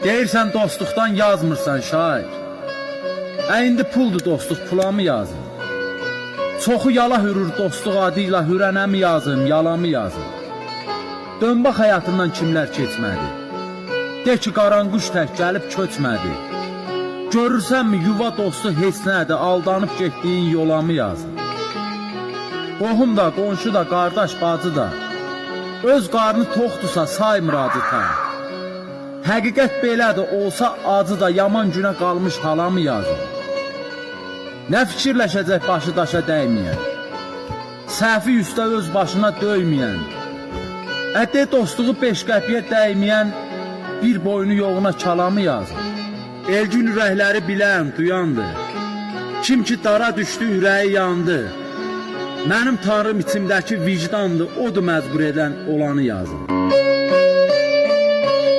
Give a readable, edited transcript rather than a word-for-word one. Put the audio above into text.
Deyirsən dostluqdan yazmırsan şair. İndi puldur dostluq, pula mı yazım? Çoxu yala hürür dostluq adıyla, hürənə mi yazım, yala mı yazım? Dön bax həyatından kimlər keçmədi? De ki, qaranquş tək gəlib köçmədi. Görürsənmi yuva dostu heç nədir, aldanıb getdiyin yola mı yazım? Qohum da, qonşu da, qardaş, bacı da, öz qarnı toxdursa saymır acı ta. Həqiqət belədir, olsa acı da, yaman günə qalmış hala mı yazım? Nə fikirləşəcək başı daşa dəyməyən, səhvi üstə öz başına döyməyən, de dostluğu 5 qəpiyə dəyməyən, bir boynu yoğuna kala mı yazım? Elgün ürəkləri bilən, duyandı, kim ki dara düşdü, ürəyi yandı. Mənim tanrım içimdəki vicdandır, odur məcbur edən olanı yazım.